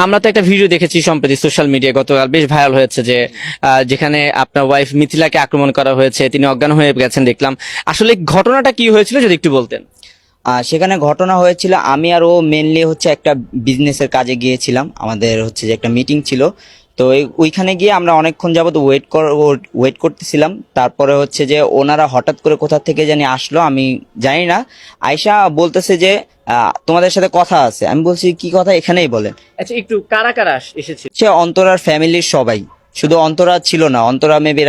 আমরা তো একটা ভিডিও দেখেছি সম্প্রতি সোশ্যাল মিডিয়ায়, গতকাল বেশ ভাইরাল হয়েছে, যে যেখানে আপনার ওয়াইফ মিথিলাকে আক্রমণ করা হয়েছে, তিনি অজ্ঞান হয়ে গেছেন দেখলাম। আসলে ঘটনাটা কি হয়েছিল যদি একটু বলতেন। সেখানে ঘটনা হয়েছিল, আমি আর ও মেনলি হচ্ছে একটা বিজনেসের কাজে গিয়েছিলাম, আমাদের হচ্ছে যে একটা মিটিং ছিল। তো ওইখানে গিয়ে আমরা অনেকক্ষণ যাবত ওয়েট করতেছিলাম। তারপরে হচ্ছে যে ওনারা হঠাৎ করে কোথা থেকে জানি আসলো, আমি জানি না। আয়শা বলতেছে যে তোমাদের সাথে কথা আছে। আমি বলছি কি কথা, এখানেই বলেন। আচ্ছা, একটু কারা কারা এসেছে? সে অন্তরার ফ্যামিলির সবাই, শুধু অন্তরা ছিল না, অন্তরা মেবি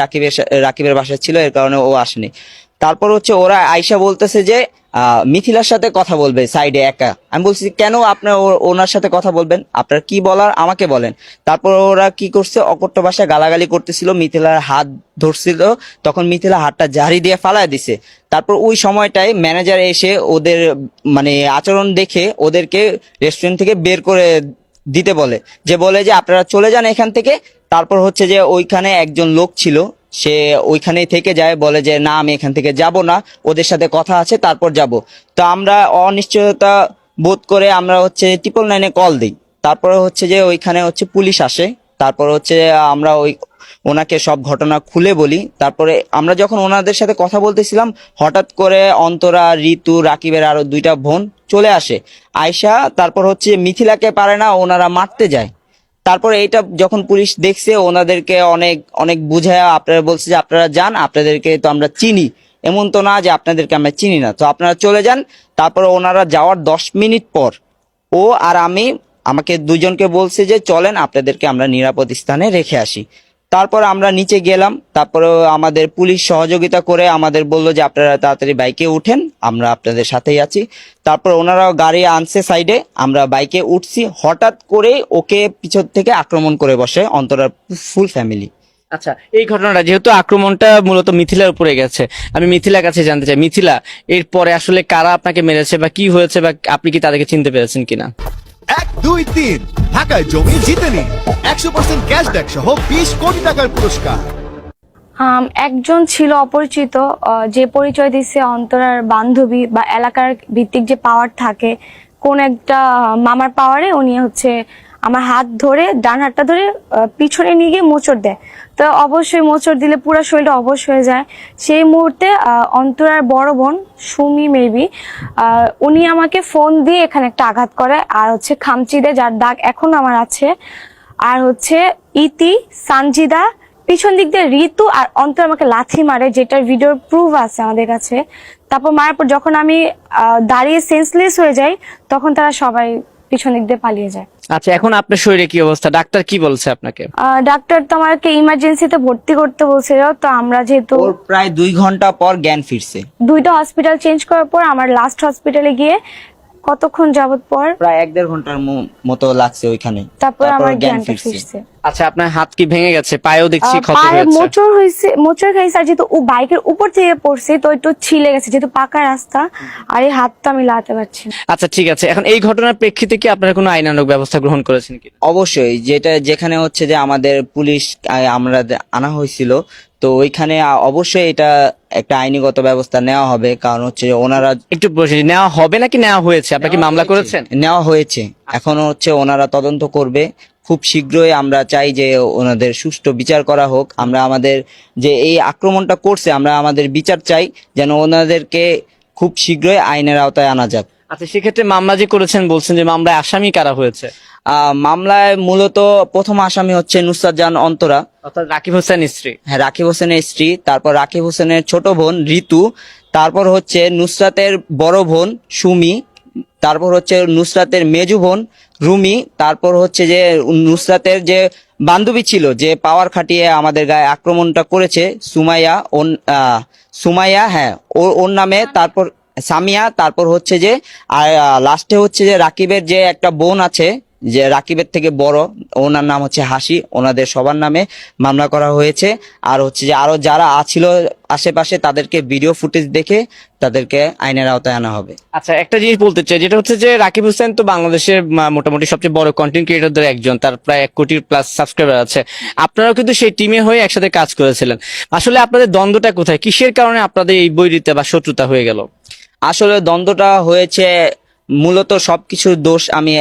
রাকিবের বাসায় ছিল, এর কারণে ও আসেনি। তারপর হচ্ছে ওরা আয়শা বলতেছে যে মিথিলার সাথে কথা বলবে সাইডে একা। আমি বলছি কেন আপনার ওনার সাথে কথা বলবেন, আপনার কি বলার আমাকে বলেন। তারপর ওরা কি করছে, অকট্য ভাষায় গালাগালি করতেছিল, মিথিলার হাত ধরছিল, তখন মিথিলা হাতটা ঝাড়ি দিয়ে ফালায় দিছে। তারপর ওই সময়টায় ম্যানেজার এসে ওদের মানে আচরণ দেখে ওদেরকে রেস্টুরেন্ট থেকে বের করে দিতে বলে, যে বলে যে আপনারা চলে যান এখান থেকে। তারপর হচ্ছে যে ওইখানে একজন লোক ছিল, সে ওইখানেই থেকে যায়, বলে যে না আমি এখান থেকে যাব না, ওদের সাথে কথা আছে তারপর যাব। তো আমরা অনিশ্চয়তা বোধ করে আমরা হচ্ছে 999-এ কল দিই। তারপরে হচ্ছে যে ওইখানে হচ্ছে পুলিশ আসে। তারপর হচ্ছে আমরা ওনাকে সব ঘটনা খুলে বলি। তারপরে আমরা যখন ওনাদের সাথে কথা বলতেছিলাম, হঠাৎ করে অন্তরা, ঋতু, রাকিবের আরো 2টা বোন চলে আসে। আয়শা তারপর হচ্ছে মিথিলাকে পারে না, ওনারা মারতে যায়। তারপরে এইটা যখন পুলিশ দেখছে, ওনাদেরকে অনেক অনেক বুঝায় আপনারা বলছে যে আপনারা যান, আপনাদেরকে তো আমরা চিনি, এমন তো না যে আপনাদেরকে আমরা চিনি না, তো আপনারা চলে যান। তারপরে ওনারা যাওয়ার 10 মিনিট পর ও আর আমাকে দুজনকে বলছে যে চলেন, আপনাদেরকে আমরা নিরাপদ স্থানে রেখে আসি। তারপর আমরা নিচে গেলাম। তারপরে আমাদের পুলিশ সহযোগিতা করে আমাদের বললো যে আপনারা তাড়াতাড়ি বাইকে উঠেন, আমরা আপনাদের সাথেই আছি। তারপর ওনারাও গাড়ি আনছে সাইডে, আমরা বাইকে উঠছি। হঠাৎ করে ওকে পিছন থেকে আক্রমণ করে বসে অন্তরার ফুল ফ্যামিলি। আচ্ছা, এই ঘটনাটা যেহেতু আক্রমণটা মূলত মিথিলার উপরে গেছে, আমি মিথিলার কাছে জানতে চাই, মিথিলা এরপরে আসলে কারা আপনাকে মেরেছে বা কি হয়েছে, বা আপনি কি তাদেরকে চিনতে পেরেছেন কিনা? 1, 2, 3 ঢাকায় জমি জিতে নিন 100% ক্যাশব্যাক সহ 20 কোটি টাকার পুরস্কার। একজন ছিল অপরিচিত, যে পরিচয় দিচ্ছে অন্তরার বান্ধবী বা এলাকার ভিত্তিক যে পাওয়ার থাকে, কোন একটা মামার পাওয়ারে উনি হচ্ছে আমার হাত ধরে, ডান হাতটা ধরে পিছনে নিয়ে গিয়ে মোচড় দেয়। তো অবশ্যই মোচড় দিলে পুরো শরীরটা অবশ হয়ে যায়। সেই মুহূর্তে অন্তরার বড় বোন সুমি মেবি, উনি আমাকে ফোন দিয়ে এখানে একটা আঘাত করে, আর হচ্ছে খামচি দেয়, যার দাগ এখন আমার আছে। আর হচ্ছে ইতি, সানজিদা, পিছন দিক দিয়ে ঋতু আর অন্তর আমাকে লাথি মারে, যেটার ভিডিওর প্রুফ আছে আমাদের কাছে। তারপর মারার পর যখন আমি দাঁড়িয়ে সেন্সলেস হয়ে যাই, তখন তারা সবাই পিছন দিক দিয়ে পালিয়ে যায়। আচ্ছা, এখন আপনার শরীরে কি অবস্থা, ডাক্তার কি বলছে আপনাকে? ডাক্তার তো আমাকে ইমার্জেন্সিতে ভর্তি করতে বলছিল। তো আমরা যেহেতু ওর প্রায় 2 ঘন্টা পর জ্ঞান ফিরছে। 2টা হসপিটাল চেঞ্জ করার পর আমার লাস্ট হসপিটালে গিয়ে কতক্ষণ যাবত পর প্রায় 1-1.5 ঘন্টার মতো লাগছে ওইখানে, তারপর আমার জ্ঞানটা ফিরছে। আচ্ছা, আপনার হাত কি ভেঙে গেছে? পায়েও দেখছি ক্ষত পায়ে হয়েছে। মোচড় খাইছে, আর যেহেতু ও বাইকের উপর থেকে পড়ছে তো একটু ছিলে গেছে, যেহেতু পাকা রাস্তা, আর এই হাতটা আমি লাগাতে পারছি না। আচ্ছা, ঠিক আছে। এখন এই ঘটনার প্রেক্ষিতে কি আপনারা কোনো আইনানুগ ব্যবস্থা গ্রহণ করেছেন কি? অবশ্যই, যেখানে হচ্ছে যে আমাদের পুলিশ আমরা আনা হয়েছিল, তো ওইখানে অবশ্যই এটা একটা আইনিগত ব্যবস্থা নেওয়া হবে। কারণ হচ্ছে ওনারা একটু বসে নেওয়া হবে নাকি নেওয়া হয়েছে? আপনার কি মামলা করেছেন? নেওয়া হয়েছে, এখনো হচ্ছে ওনারা তদন্ত করবে। খুব শীঘ্রই আমরা চাই যে ওনাদের সুষ্ঠু বিচার করা হোক। আমরা আমাদের যে এই আক্রমণটা করছে, আমরা আমাদের বিচার চাই, যেন ওনাদেরকে খুব শীঘ্রই আইনের আওতায় আনা যাক। আচ্ছা, সেক্ষেত্রে মামলা যে করেছেন, বলছেন যে মামলায় আসামি কারা হয়েছে? মামলায় মূলত প্রথম আসামি হচ্ছে নুসরাত জাহান অন্তরা, অর্থাৎ রাকিব হোসেনের স্ত্রী। হ্যাঁ, রাকিব হোসেনের স্ত্রী। তারপর রাকিব হোসেনের ছোট বোন ঋতু। তারপর হচ্ছে নুসরাতের বড় বোন সুমি। তারপর হচ্ছে নুসরাতের মেজু বোন রুমি। তারপর হচ্ছে যে নুসরাতের যে বান্ধবী ছিল, যে পাওয়ার খাটিয়ে আমাদের গায়ে আক্রমণটা করেছে, সুমাইয়া, হ্যাঁ ওর নামে। তারপর সামিয়া। তারপর হচ্ছে যে আর লাস্টে হচ্ছে যে রাকিবের যে একটা বোন আছে, যে রাকিবের থেকে বড়, ওনার নাম হচ্ছে হাসি। ওনাদের সবার নামে মামলা করা হয়েছে। আর হচ্ছে যে আরো যারা ছিল আশেপাশে, তাদেরকে ভিডিও ফুটেজ দেখে তাদেরকে আইনের আওতায় আনা হবে। আচ্ছা, একটা জিনিস বলতে চাই, যেটা হচ্ছে যে রাকিব হোসেন তো বাংলাদেশের মোটামুটি সবচেয়ে বড় কন্টেন্ট ক্রিয়েটরদের একজন, তার প্রায় 1 কোটির প্লাস সাবস্ক্রাইবার আছে। আপনারাও কিন্তু সেই টিমে হয়ে একসাথে কাজ করেছিলেন। আসলে আপনাদের দ্বন্দ্বটা কোথায়, কিসের কারণে আপনাদের এই বৈরিতা বা শত্রুতা হয়ে গেল? আসলে দ্বন্দ্বটা হয়েছে মূলত সবকিছুর দোষ আমি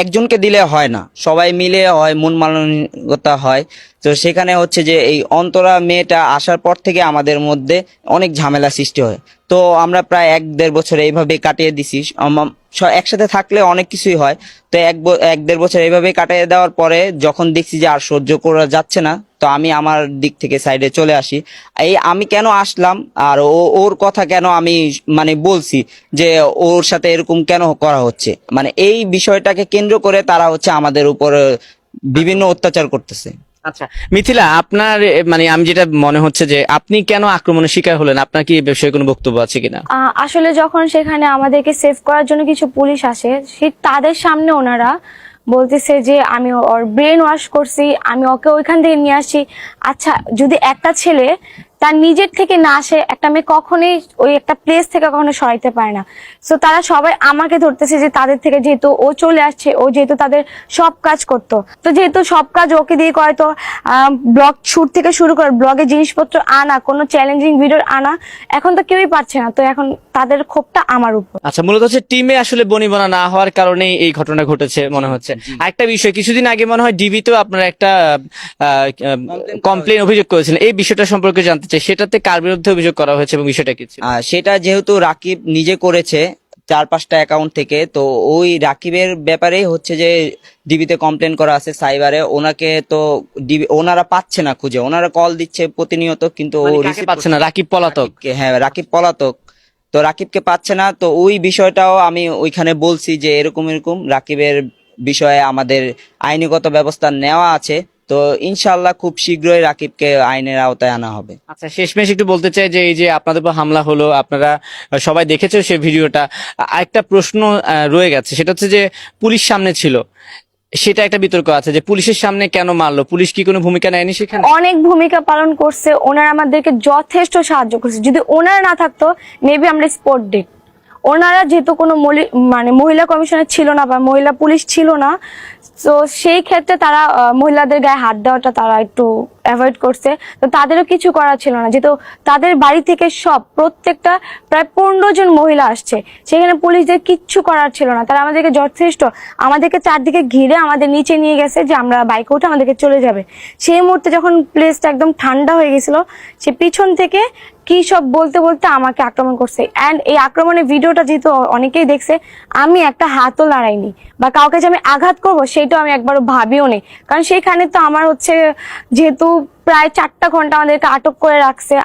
একজনকে দিলে হয় না, সবাই মিলে হয়, মন মানসিকতা হয়। তো সেখানে হচ্ছে যে এই অন্তরা মেয়েটা আসার পর থেকে আমাদের মধ্যে অনেক ঝামেলা সৃষ্টি হয়। তো আমরা প্রায় 1-1.5 বছর এইভাবে কাটিয়ে দিছি। একসাথে থাকলে অনেক কিছুই হয়। তো 1-1.5 বছর এইভাবে কাটিয়ে দেওয়ার পরে যখন দেখছি যে আর সহ্য করা যাচ্ছে না, তো আমি আমার দিক থেকে সাইডে চলে আসি। আমি কেন আসলাম আর ওর কথা কেন আমি মানে বলছি যে ওর সাথে এরকম কেন করা হচ্ছে, মানে এই বিষয়টাকে কেন্দ্র করে তারা হচ্ছে আমাদের উপর বিভিন্ন অত্যাচার করতেছে। আচ্ছা মিথিলা, আপনার মানে আমি যেটা মনে হচ্ছে যে আপনি কেন আক্রমণের শিকার হলেন, আপনার কি এই বিষয়ে কোনো বক্তব্য আছে কিনা? আসলে যখন সেখানে আমাদেরকে সেভ করার জন্য কিছু পুলিশ আসে, সে তাদের সামনে ওনারা বলতেছে যে আমি ওর ব্রেন ওয়াশ করছি, আমি ওকে ওইখান থেকে নিয়ে আসি। আচ্ছা, যদি একটা ছেলে তার নিজের থেকে না আসে, একটা মেয়ে কখনোই ওই একটা প্লেস থেকে কখনো সরাইতে পারে না। সো তারা সবাই আমাকে ধরতেছে যে তাদের থেকে যেহেতু ও চলে আসছে, ও যেহেতু তাদের সব কাজ করতো, তো যেহেতু সব কাজ ওকে দিয়ে করে, তো ব্লগ শুট থেকে শুরু করে ব্লগে জিনিসপত্র আনা, কোনো চ্যালেঞ্জিং ভিডিও আনা এখন তো কেউই পারছে না। তো এখন তাদের ক্ষোভটা আমার উপর। আচ্ছা, মূলত হচ্ছে টিমে আসলে বনিবনা না হওয়ার কারণে এই ঘটনা ঘটেছে মনে হচ্ছে। আরেকটা বিষয়, কিছুদিন আগে মনে হয় ডিবিতেও আপনারা একটা কমপ্লেন অভিযোগ করেছিলেন, এই বিষয়টা সম্পর্কে জানতে চাই, সেটাতে কার বিরুদ্ধে অভিযোগ করা হয়েছে এবং বিষয়টা কি ছিল? সেটা যেহেতু রাকিব নিজে করেছে 4-5টা অ্যাকাউন্ট থেকে, তো ওই রাকিবের ব্যাপারেই হচ্ছে যে ডিবিতে কমপ্লেন করা আছে সাইবারে। ওনাকে তো ওনারা পাচ্ছে না খুঁজে, ওনারা কল দিচ্ছে প্রতিনিয়ত, কিন্তু ও মানে কাকে রিসিভ পাচ্ছে না? রাকিব পলাতক? হ্যাঁ, রাকিব পলাতক। তো রাকিবকে পাচ্ছে না। তো ওই বিষয়টাও আমি ওইখানে বলছি যে এরকম এরকম রাকিবের বিষয়ে আমাদের আইনগত ব্যবস্থা নেওয়া আছে। তো ইনশাআল্লাহ খুব শীঘ্রই রাকিবকে আইনের আওতায় আনা হবে। আচ্ছা, শেষমেশ একটু বলতে চাই যে এই যে আপনাদের উপর হামলা হলো, আপনারা সবাই দেখেছো সেই ভিডিওটা, আরেকটা প্রশ্ন রয়ে গেছে, সেটা হচ্ছে যে পুলিশ সামনে ছিল, সেটা একটা বিতর্ক আছে যে পুলিশের সামনে কেন মারলো, পুলিশ কি কোনো ভূমিকা নেয়নি সেখানে? অনেক ভূমিকা পালন করছে, ওনারা আমাদেরকে যথেষ্ট সাহায্য করছে। যদি ওনারা না থাকতো মেবি আমরা স্পট ডেট। ওনারা যেহেতু কোনো মানে মহিলা কমিশনার ছিল না বা মহিলা পুলিশ ছিল না, তো সেই ক্ষেত্রে তারা মহিলাদের গায়ে হাত দেওয়াটা তারা একটু অ্যাভয়েড করছে। তো তাদেরও কিছু করা ছিল না, যেহেতু তাদের বাড়ি থেকে প্রত্যেকটা প্রায় 15 জন মহিলা আসছে, সেখানে পুলিশদের কিচ্ছু করার ছিল না। তারা আমাদেরকে যথেষ্ট, আমাদেরকে চারদিকে ঘিরে আমাদের নিচে নিয়ে গেছে যে আমরা বাইকে উঠে আমাদেরকে চলে যাবে। সেই মুহূর্তে যখন প্লেসটা একদম ঠান্ডা হয়ে গেছিল, সে পিছন থেকে কি সব বলতে বলতে আমাকে আক্রমণ করছে। অ্যান্ড এই আক্রমণের ভিডিওটা যেহেতু অনেকেই দেখছে, আমি একটা হাতও লড়াইনি বা কাউকে যে আমি আঘাত করবো সেটাও আমি একবারও ভাবিও নি। কারণ সেইখানে তো আমার হচ্ছে যেহেতু প্রায় 4টা ঘন্টা আমাদেরকে আটক করে রাখছে,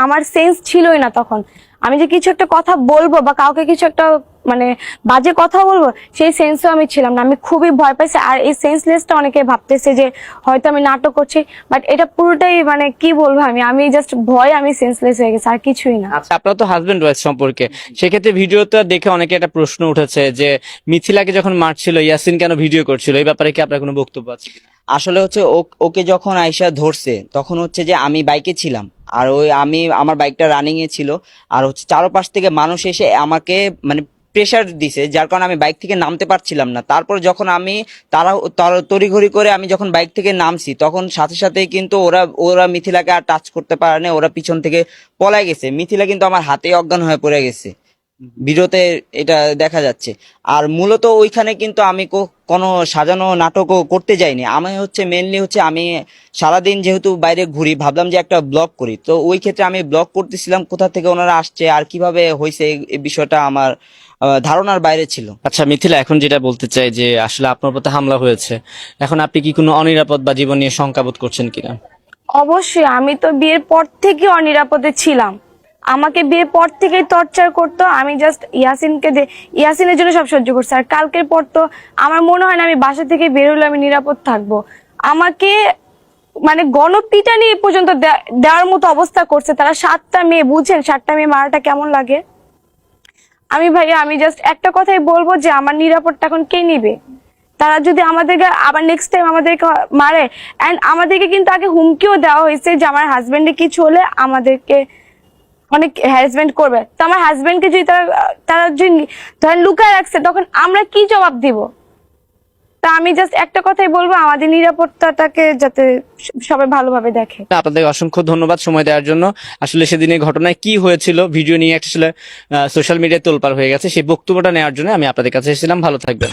আমার সেন্স ছিলই না তখন। আমি যে কিছু একটা কথা বলবো বা কাউকে কিছু একটা মানে বাজে কথা বলবো, সেই সেন্সও আমি ছিলাম না। আমি খুবই ভয় পাইছি। আর এই সেন্সলেসটা অনেকে ভাবতেছে যে হয়তো আমি নাটক করছি, বাট এটা পুরোটাই মানে কি বলবো, আমি জাস্ট ভয় আমি সেন্সলেস হয়ে গেছি, আর কিছুই না। আচ্ছা, আপনারা তো হাজবেন্ড ওয়াইফ সম্পর্কে, সেক্ষেত্রে ভিডিওটা দেখে অনেকে একটা প্রশ্ন উঠেছে যে মিথিলাকে যখন মারছিল ইয়াসিন কেন ভিডিও করছিল, এই ব্যাপারে কি আপনার কোনো বক্তব্য আছে? আসলে হচ্ছে ওকে যখন আয়শা ধরছে তখন হচ্ছে যে আমি বাইকে ছিলাম, আর আমার বাইকটা রানিং এ ছিল, আর হচ্ছে চারপাশ থেকে মানুষ এসে আমাকে মানে প্রেসার দিছে, যার কারণে আমি বাইক থেকে নামতে পারছিলাম না। তারপর যখন আমি তড়িঘড়ি করে আমি যখন বাইক থেকে নামছি, তখন সাথে সাথেই কিন্তু ওরা মিথিলাকে আর টাচ করতে পারে না, ওরা পিছন থেকে পলায় গেছে। মিথিলা কিন্তু আমার হাতে অজ্ঞান হয়ে পড়ে গেছে, ভিডিওতে এটা দেখা যাচ্ছে। আর মূলত ওইখানে কিন্তু আমি কোনো সাজানো নাটকও করতে যাইনি। আমি হচ্ছে মেনলি হচ্ছে আমি সারাদিন যেহেতু বাইরে ঘুরি, ভাবলাম যে একটা ব্লগ করি। তো ওই ক্ষেত্রে আমি ব্লগ করতেছিলাম, কোথা থেকে ওনারা আসছে আর কিভাবে হয়েছে এই বিষয়টা আমার ধারণার বাইরে ছিল। আচ্ছা মিথিলা, এখন যেটা বলতে চাই যে আসলে আপনার প্রতি হামলা হয়েছে, এখন আপনি কি কোনো অনিরাপদ বা জীবন নিয়ে শঙ্কাবোধ করছেন কিনা? অবশ্যই, আমি তো বিয়ের পর থেকে অনিরাপদে ছিলাম। আমাকে বিয়ের পর থেকেই টর্চার করতো। আমি জাস্ট ইয়াসিনের জন্য সব সহ্য করছি। আর কালকের পর তো আমার মনে হয় না আমি বাসা থেকে বের হলে আমি নিরাপদ থাকবো। আমাকে মানে গণপিটানি পর্যন্ত দেওয়ার মতো অবস্থা করছে তারা। 7টা মেয়ে, বুঝছেন 7টা মেয়ে মারাটা কেমন লাগে? আমি জাস্ট একটা কথাই বলবো যে আমার নিরাপদটা এখন কে নিবে? তারা যদি আমাদেরকে আবার নেক্সট টাইম আমাদেরকে মারে, এন্ড আমাদেরকে কিন্তু আগে হুমকিও দেওয়া হয়েছে যে আমার হাজবেন্ডে কিছু হলে আমাদেরকে অনেক হ্যারাসমেন্ট করবে। তো আমার হাজবেন্ডকে যদি তারা যদি ধরেন লুকায় রাখছে, তখন আমরা কি জবাব দিব? তা আমি জাস্ট একটা কথাই বলবো, আমাদের নিরাপত্তাটাকে যাতে সবাই ভালোভাবে দেখে। আপনাদের অসংখ্য ধন্যবাদ সময় দেওয়ার জন্য। আসলে সেদিনের ঘটনায় কি হয়েছিল ভিডিও নিয়ে একটা আসলে সোশ্যাল মিডিয়ায় তোলপাড় হয়ে গেছে, সেই বক্তব্যটা নেওয়ার জন্য আমি আপনাদের কাছে এসেছিলাম। ভালো থাকবেন।